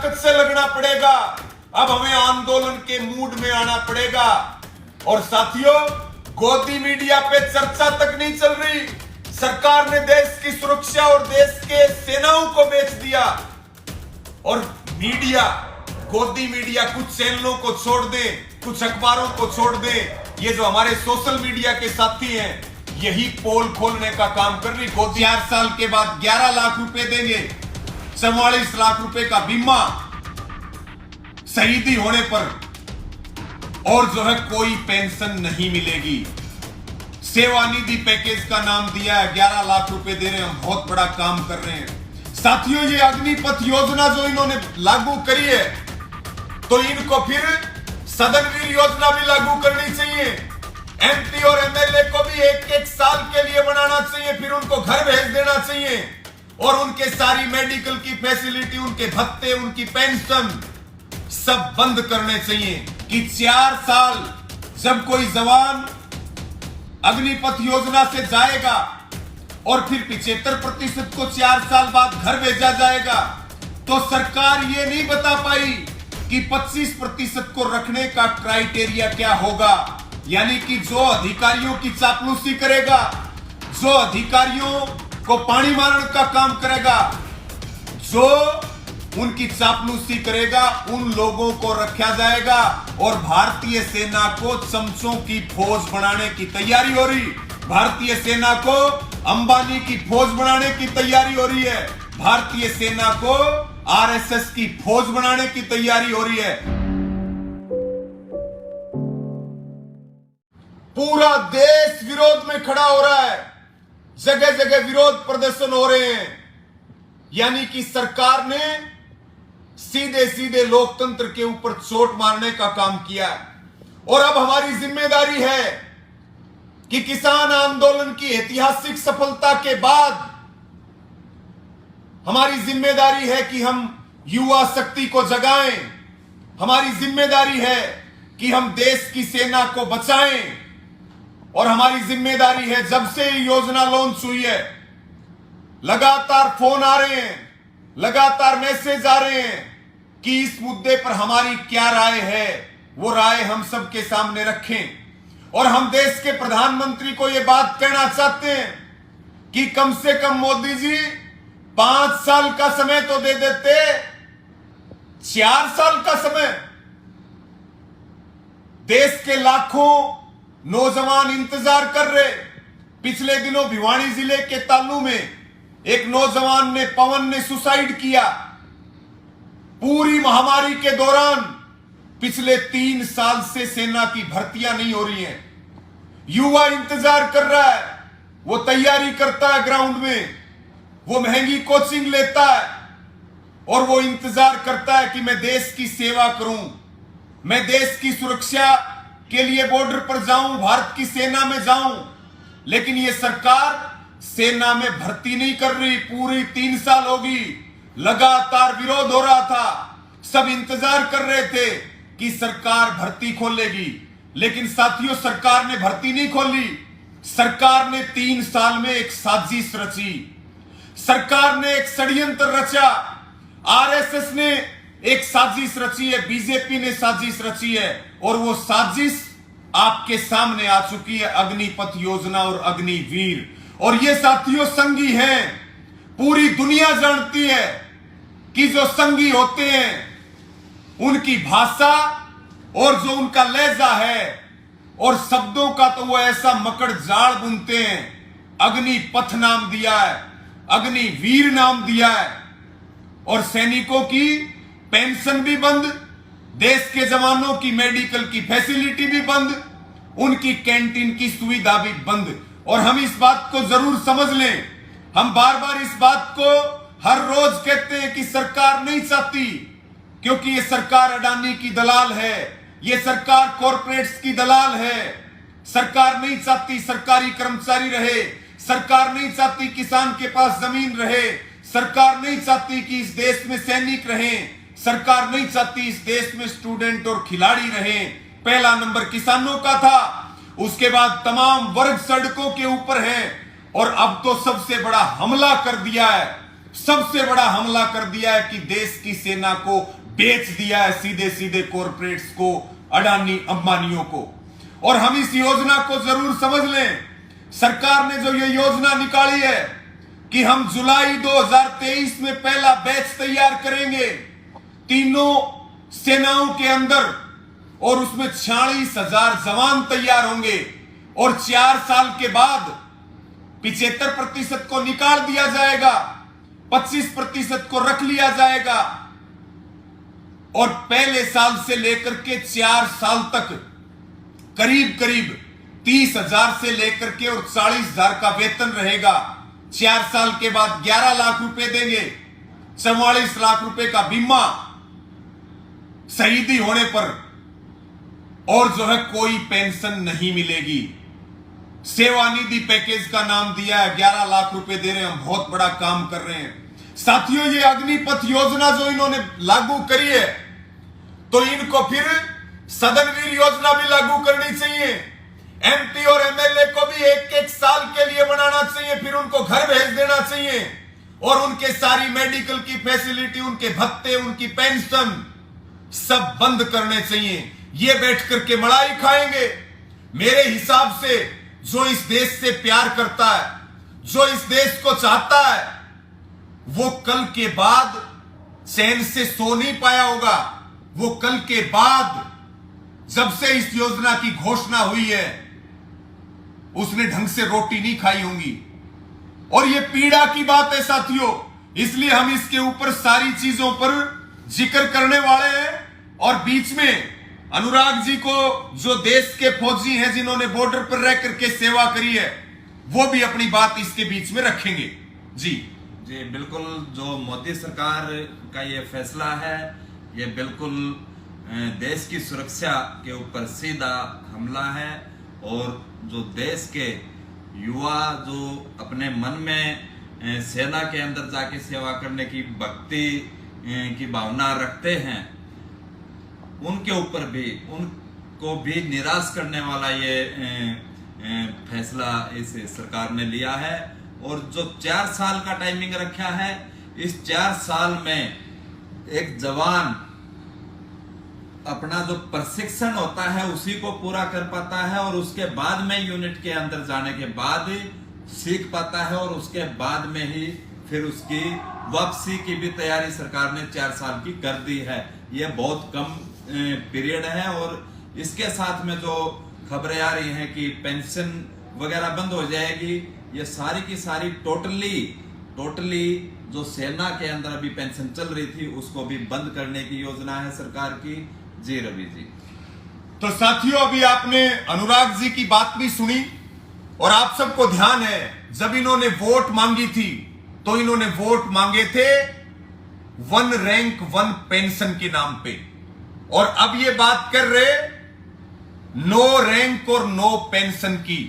ताकत से लगना पड़ेगा। अब हमें आंदोलन के मूड में आना पड़ेगा। और साथियों, गोदी मीडिया पे चर्चा तक नहीं चल रही। सरकार ने देश की सुरक्षा और देश के सेनाओं को बेच दिया। और मीडिया, गोदी मीडिया कुछ चैनलों को छोड़ दे, कुछ अखबारों को छोड़ दे, ये जो हमारे सोशल मीडिया के साथी हैं, यही पोल खोलने का काम कर रही। गोदी 4 साल के बाद 11 लाख रुपए देंगे, 44 लाख रुपए का बीमा शहीदी होने पर, और जो है कोई पेंशन नहीं मिलेगी। सेवानिधि पैकेज का नाम दिया है, 11 लाख रुपए दे रहे हैं, हम बहुत बड़ा काम कर रहे हैं। साथियों, ये अग्निपथ योजना जो इन्होंने लागू करी है, तो इनको फिर सदनवीर योजना भी लागू करनी चाहिए। एमपी और एमएलए को भी 1-1 साल के लिए बनाना चाहिए, फिर उनको घर भेज देना चाहिए, और उनके सारी मेडिकल की फैसिलिटी, उनके भत्ते, उनकी पेंशन सब बंद करने चाहिए। कि 4 साल जब कोई जवान अग्निपथ योजना से जाएगा और फिर 75% को 4 साल बाद घर भेजा जाएगा, तो सरकार ये नहीं बता पाई कि 25% को रखने का क्राइटेरिया क्या होगा। यानी कि जो अधिकारियों की चापलूसी करेगा, जो अधिकारियों को पानी मारने का काम करेगा, जो उनकी चापलूसी करेगा, उन लोगों को रखा जाएगा। और भारतीय सेना को चमचों की फौज बनाने की तैयारी हो रही। भारतीय सेना को अंबानी की फौज बनाने की तैयारी हो रही है। भारतीय सेना को आरएसएस की फौज बनाने की तैयारी हो रही है। पूरा देश विरोध में खड़ा हो रहा है, जगह जगह विरोध प्रदर्शन हो रहे हैं। यानी कि सरकार ने सीधे सीधे लोकतंत्र के ऊपर चोट मारने का काम किया है। और अब हमारी जिम्मेदारी है कि किसान आंदोलन की ऐतिहासिक सफलता के बाद हमारी जिम्मेदारी है कि हम युवा शक्ति को जगाएं। हमारी जिम्मेदारी है कि हम देश की सेना को बचाएं। और हमारी जिम्मेदारी है, जब से ये योजना लॉन्च हुई है, लगातार फोन आ रहे हैं, लगातार मैसेज आ रहे हैं कि इस मुद्दे पर हमारी क्या राय है, वो राय हम सबके सामने रखें। और हम देश के प्रधानमंत्री को ये बात कहना चाहते हैं कि कम से कम मोदी जी 5 साल का समय तो दे देते, 4 साल का समय। देश के लाखों नौजवान इंतजार कर रहे। पिछले दिनों भिवानी जिले के तालू में एक नौजवान ने, पवन ने, सुसाइड किया। पूरी महामारी के दौरान पिछले 3 साल से सेना की भर्तियां नहीं हो रही हैं। युवा इंतजार कर रहा है, वो तैयारी करता है ग्राउंड में, वो महंगी कोचिंग लेता है, और वो इंतजार करता है कि मैं देश की सेवा करूं, मैं देश की सुरक्षा के लिए बॉर्डर पर जाऊं, भारत की सेना में जाऊं। लेकिन ये सरकार सेना में भर्ती नहीं कर रही। पूरी 3 साल होगी, लगातार विरोध हो रहा था, सब इंतजार कर रहे थे कि सरकार भर्ती खोलेगी। लेकिन साथियों, सरकार ने भर्ती नहीं खोली। सरकार ने 3 साल में एक साजिश रची, सरकार ने एक षड्यंत्र रचा। आरएसएस ने एक साजिश रची है, बीजेपी ने साजिश रची है, और वो साजिश आपके सामने आ चुकी है, अग्निपथ योजना और अग्निवीर। और ये साथियों संगी हैं। पूरी दुनिया जानती है कि जो संगी होते हैं उनकी भाषा और जो उनका लहजा है और शब्दों का, तो वो ऐसा मकड़ जाल बुनते हैं। अग्निपथ नाम दिया है, अग्निवीर नाम दिया है। और सैनिकों की पेंशन भी बंद, देश के जवानों की मेडिकल की फैसिलिटी भी बंद, उनकी कैंटीन की सुविधा भी बंद। और हम इस बात को जरूर समझ लें, हम बार बार इस बात को हर रोज कहते हैं कि सरकार नहीं चाहती, क्योंकि ये सरकार अडानी की दलाल है, ये सरकार कॉरपोरेट्स की दलाल है। सरकार नहीं चाहती सरकारी कर्मचारी रहे, सरकार नहीं चाहती किसान के पास जमीन रहे, सरकार नहीं चाहती कि इस देश में सैनिक रहें, सरकार नहीं चाहती इस देश में स्टूडेंट और खिलाड़ी रहें। पहला नंबर किसानों का था, उसके बाद तमाम वर्ग सड़कों के ऊपर हैं, और अब तो सबसे बड़ा हमला कर दिया है सबसे बड़ा हमला कर दिया है कि देश की सेना को बेच दिया है सीधे सीधे कॉरपोरेट्स को, अडानी अंबानियों को। और हम इस योजना को जरूर समझ लें। सरकार ने जो ये योजना निकाली है कि हम जुलाई 2023 में पहला बैच तैयार करेंगे तीनों सेनाओं के अंदर, और उसमें 46,000 जवान तैयार होंगे, और 4 साल के बाद 75% को निकाल दिया जाएगा, 25% को रख लिया जाएगा, और पहले साल से लेकर के 4 साल तक करीब करीब 30,000 से लेकर के और 40,000 का वेतन रहेगा। 4 साल के बाद 11 लाख रुपए देंगे, 44 लाख रुपए का बीमा शहीदी होने पर, और जो है कोई पेंशन नहीं मिलेगी। सेवानिधि पैकेज का नाम दिया है, 11 लाख रुपए दे रहे हैं, हम बहुत बड़ा काम कर रहे हैं। साथियों, ये अग्निपथ योजना जो इन्होंने लागू करी है, तो इनको फिर सदनवीर योजना भी लागू करनी चाहिए। एमपी और एमएलए को भी 1-1 साल के लिए बनाना चाहिए, फिर उनको घर भेज देना चाहिए, और उनके सारी मेडिकल की फैसिलिटी, उनके भत्ते, उनकी पेंशन सब बंद करने चाहिए। ये बैठ करके मलाई खाएंगे। मेरे हिसाब से जो इस देश से प्यार करता है, जो इस देश को चाहता है, वो कल के बाद चैन से सो नहीं पाया होगा। वो कल के बाद जब से इस योजना की घोषणा हुई है, उसने ढंग से रोटी नहीं खाई होंगी। और ये पीड़ा की बात है साथियों, इसलिए हम इसके ऊपर सारी चीजों पर जिक्र करने वाले हैं। और बीच में अनुराग जी को, जो देश के फौजी हैं जिन्होंने बॉर्डर पर रह करके सेवा करी है, वो भी अपनी बात इसके बीच में रखेंगे। जी बिल्कुल, जो मोदी सरकार का ये फैसला है, ये बिल्कुल देश की सुरक्षा के ऊपर सीधा हमला है। और जो देश के युवा जो अपने मन में सेना के अंदर जाके सेवा करने की भक्ति की भावना रखते हैं, उनके ऊपर भी, उनको भी निराश करने वाला ये फैसला इस सरकार ने लिया है। और जो 4 साल का टाइमिंग रखा है, इस 4 साल में एक जवान अपना जो प्रशिक्षण होता है उसी को पूरा कर पाता है, और उसके बाद में यूनिट के अंदर जाने के बाद सीख पाता है, और उसके बाद में ही फिर उसकी वापसी की भी तैयारी सरकार ने 4 साल की कर दी है। ये बहुत कम पीरियड है। और इसके साथ में जो खबरें आ रही हैं कि पेंशन वगैरह बंद हो जाएगी, ये सारी की सारी टोटली जो सेना के अंदर अभी पेंशन चल रही थी उसको भी बंद करने की योजना है सरकार की। जी रवि जी। तो साथियों, अभी आपने अनुराग जी की बात भी सुनी, और आप सबको ध्यान है जब इन्होंने वोट मांगी थी तो इन्होंने वोट मांगे थे 1 रैंक 1 पेंशन के नाम पे, और अब ये बात कर रहे नो रैंक और नो पेंशन की।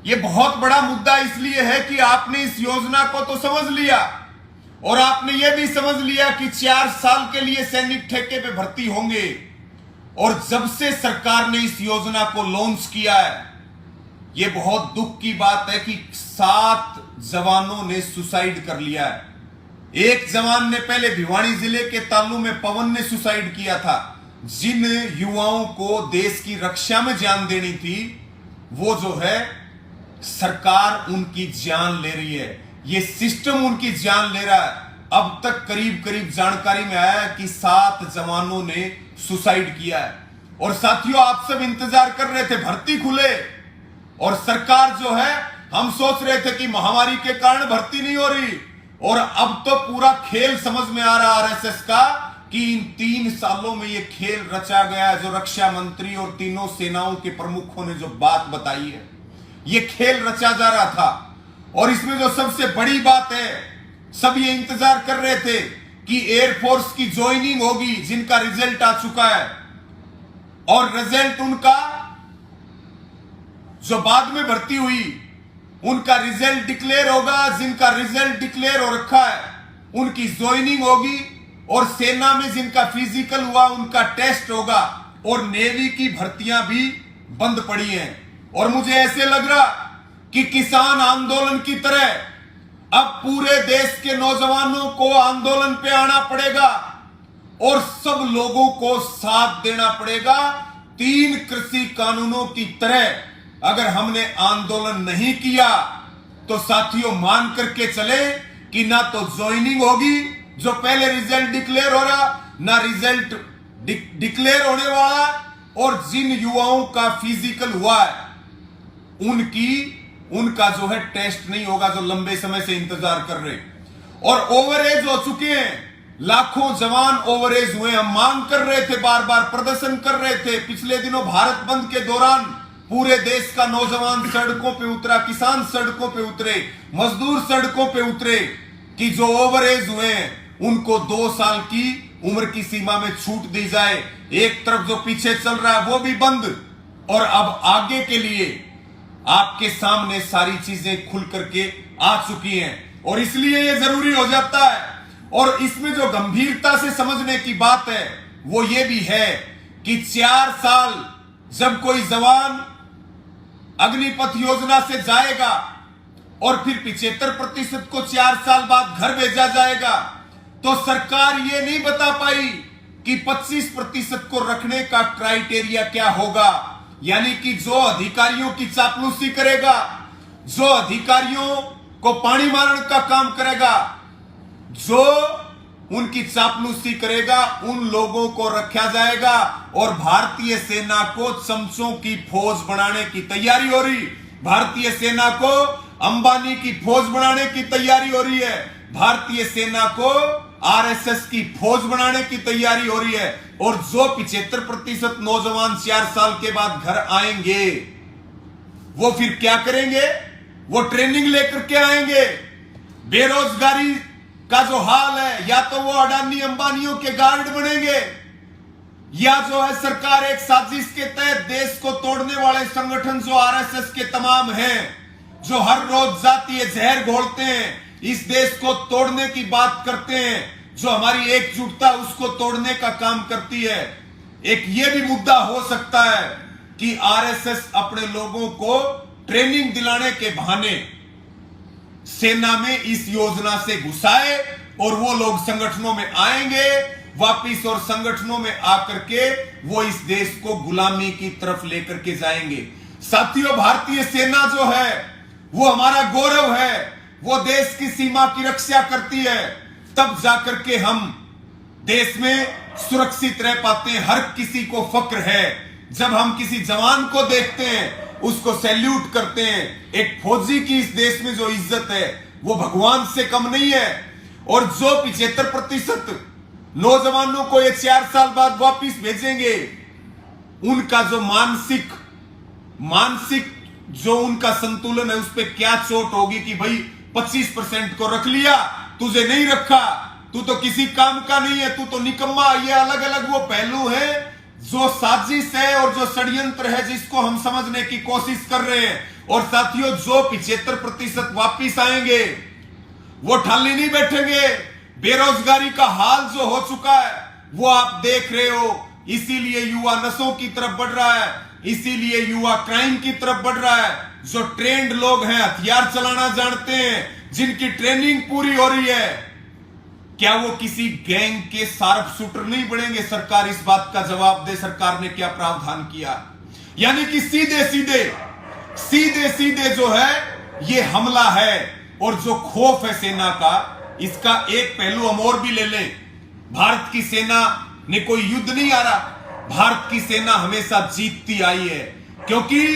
ये बहुत बड़ा मुद्दा इसलिए है कि आपने इस योजना को तो समझ लिया, और आपने यह भी समझ लिया कि 4 साल के लिए सैनिक ठेके पे भर्ती होंगे। और जब से सरकार ने इस योजना को लॉन्च किया है, यह बहुत दुख की बात है कि 7 जवानों ने सुसाइड कर लिया है। एक जवान ने पहले भिवानी जिले के तालू में पवन ने सुसाइड किया था। जिन युवाओं को देश की रक्षा में जान देनी थी, वो जो है सरकार उनकी जान ले रही है, ये सिस्टम उनकी जान ले रहा है। अब तक करीब करीब जानकारी में आया है कि 7 जवानों ने सुसाइड किया है। और साथियों, आप सब इंतजार कर रहे थे भर्ती खुले, और सरकार जो है, हम सोच रहे थे कि महामारी के कारण भर्ती नहीं हो रही, और अब तो पूरा खेल समझ में आ रहा आरएसएस का कि इन 3 सालों में ये खेल रचा गया है। जो रक्षा मंत्री और तीनों सेनाओं के प्रमुखों ने जो बात बताई है, ये खेल रचा जा रहा था। और इसमें जो सबसे बड़ी बात है, सब ये इंतजार कर रहे थे कि एयरफोर्स की ज्वाइनिंग होगी, जिनका रिजल्ट आ चुका है, और रिजल्ट उनका जो बाद में भर्ती हुई, उनका रिजल्ट डिक्लेयर होगा। जिनका रिजल्ट डिक्लेयर हो रखा है उनकी ज्वाइनिंग होगी, और सेना में जिनका फिजिकल हुआ उनका टेस्ट होगा। और नेवी की भर्तियां भी बंद पड़ी हैं। और मुझे ऐसे लग रहा कि किसान आंदोलन की तरह अब पूरे देश के नौजवानों को आंदोलन पे आना पड़ेगा और सब लोगों को साथ देना पड़ेगा। 3 कृषि कानूनों की तरह अगर हमने आंदोलन नहीं किया तो साथियों मान करके चले कि ना तो ज्वाइनिंग होगी, जो पहले रिजल्ट डिक्लेयर हो रहा, ना रिजल्ट डिक्लेयर होने वाला, और जिन युवाओं का फिजिकल हुआ है उनका जो है टेस्ट नहीं होगा, जो लंबे समय से इंतजार कर रहे और ओवरएज हो चुके हैं। लाखों जवान ओवरएज हुए। हम मांग कर रहे थे, बार बार प्रदर्शन कर रहे थे। पिछले दिनों भारत बंद के दौरान पूरे देश का नौजवान सड़कों पे उतरा, किसान सड़कों पे उतरे, मजदूर सड़कों पे उतरे कि जो ओवरएज हुए हैं उनको 2 साल की उम्र की सीमा में छूट दी जाए। एक तरफ जो पीछे चल रहा है वो भी बंद, और अब आगे के लिए आपके सामने सारी चीजें खुल करके आ चुकी हैं और इसलिए ये जरूरी हो जाता है। और इसमें जो गंभीरता से समझने की बात है वो ये भी है कि 4 साल जब कोई जवान अग्निपथ योजना से जाएगा और फिर 75% को 4 साल बाद घर भेजा जाएगा, तो सरकार ये नहीं बता पाई कि 25% को रखने का क्राइटेरिया क्या होगा। यानी कि जो अधिकारियों की चापलूसी करेगा, जो अधिकारियों को पानी मारने का काम करेगा, जो उनकी चापलूसी करेगा, उन लोगों को रखा जाएगा। और भारतीय सेना को चमचों की फौज बनाने की तैयारी हो रही, भारतीय सेना को अंबानी की फौज बनाने की तैयारी हो रही है, भारतीय सेना को आरएसएस की फौज बनाने की तैयारी हो रही है। और जो 75% नौजवान 4 साल के बाद घर आएंगे वो फिर क्या करेंगे? वो ट्रेनिंग लेकर के आएंगे। बेरोजगारी का जो हाल है, या तो वो अडानी अंबानियों के गार्ड बनेंगे, या जो है सरकार एक साजिश के तहत देश को तोड़ने वाले संगठन जो आरएसएस के तमाम हैं, जो हर रोज जातीय जहर घोलते हैं, इस देश को तोड़ने की बात करते हैं, जो हमारी एकजुटता उसको तोड़ने का काम करती है। एक ये भी मुद्दा हो सकता है कि आरएसएस अपने लोगों को ट्रेनिंग दिलाने के बहाने सेना में इस योजना से घुसाए और वो लोग संगठनों में आएंगे वापिस, और संगठनों में आकर के वो इस देश को गुलामी की तरफ लेकर के जाएंगे। साथियों, भारतीय सेना जो है वो हमारा गौरव है, वो देश की सीमा की रक्षा करती है। तब जाकर के हम देश में सुरक्षित रह पाते हैं। हर किसी को फक्र है जब हम किसी जवान को देखते हैं, उसको सैल्यूट करते हैं। एक फौजी की इस देश में जो इज्जत है वो भगवान से कम नहीं है। और जो 75% नौजवानों को ये 4 साल बाद वापिस भेजेंगे, उनका जो मानसिक जो उनका संतुलन है उस पर क्या चोट होगी कि भाई 25% को रख लिया, तुझे नहीं रखा, तू तो किसी काम का नहीं है, तू तो निकम्मा। ये अलग अलग वो पहलू है जो साजिश है और जो षड्यंत्र है जिसको हम समझने की कोशिश कर रहे हैं। और साथियों, जो 75% वापिस आएंगे वो ठाली नहीं बैठेंगे। बेरोजगारी का हाल जो हो चुका है वो आप देख रहे हो, इसीलिए युवा नशों की तरफ बढ़ रहा है, इसीलिए युवा क्राइम की तरफ बढ़ रहा है। जो ट्रेंड लोग हैं, हथियार चलाना जानते हैं, जिनकी ट्रेनिंग पूरी हो रही है, क्या वो किसी गैंग के शार्प शूटर नहीं बनेंगे? सरकार इस बात का जवाब दे, सरकार ने क्या प्रावधान किया। यानी कि सीधे सीधे जो है ये हमला है। और जो खौफ है सेना का, इसका एक पहलू हम और भी ले लें। भारत की सेना ने कोई युद्ध नहीं हारा, भारत की सेना हमेशा जीतती आई है, क्योंकि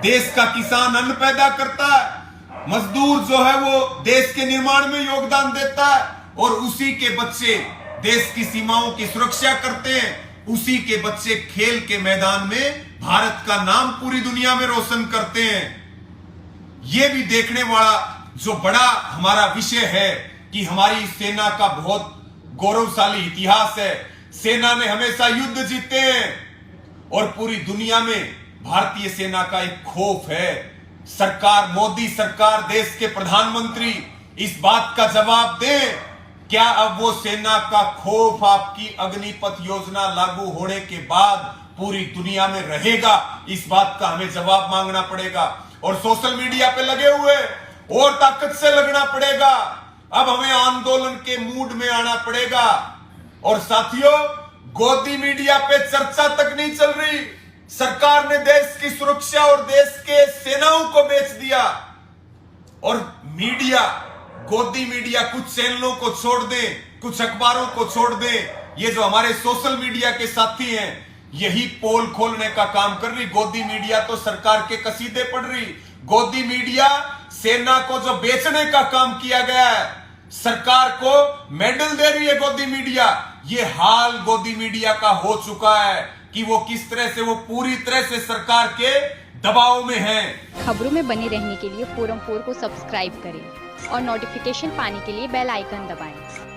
देश का किसान अन्न पैदा करता है, मजदूर जो है वो देश के निर्माण में योगदान देता है, और उसी के बच्चे देश की सीमाओं की सुरक्षा करते हैं, उसी के बच्चे खेल के मैदान में भारत का नाम पूरी दुनिया में रोशन करते हैं। यह भी देखने वाला जो बड़ा हमारा विषय है कि हमारी सेना का बहुत गौरवशाली इतिहास है। सेना ने हमेशा युद्ध जीते हैं और पूरी दुनिया में भारतीय सेना का एक खौफ है। सरकार, मोदी सरकार, देश के प्रधानमंत्री इस बात का जवाब दें, क्या अब वो सेना का खौफ आपकी अग्निपथ योजना लागू होने के बाद पूरी दुनिया में रहेगा? इस बात का हमें जवाब मांगना पड़ेगा। और सोशल मीडिया पे लगे हुए और ताकत से लगना पड़ेगा। अब हमें आंदोलन के मूड में आना पड़ेगा। और साथियों, गोदी मीडिया पे चर्चा तक नहीं चल रही। सरकार ने देश की सुरक्षा और देश के सेनाओं को बेच दिया। और मीडिया, गोदी मीडिया कुछ चैनलों को छोड़ दे, कुछ अखबारों को छोड़ दे, ये जो हमारे सोशल मीडिया के साथी हैं, यही पोल खोलने का काम कर रही। गोदी मीडिया तो सरकार के कसीदे पढ़ रही। गोदी मीडिया सेना को जो बेचने का काम किया गया है, सरकार को मेडल दे रही है गोदी मीडिया। ये हाल गोदी मीडिया का हो चुका है कि वो किस तरह से, वो पूरी तरह से सरकार के दबाव में है। खबरों में बने रहने के लिए फोरम 4 को सब्सक्राइब करें और नोटिफिकेशन पाने के लिए बेल आइकन दबाएं।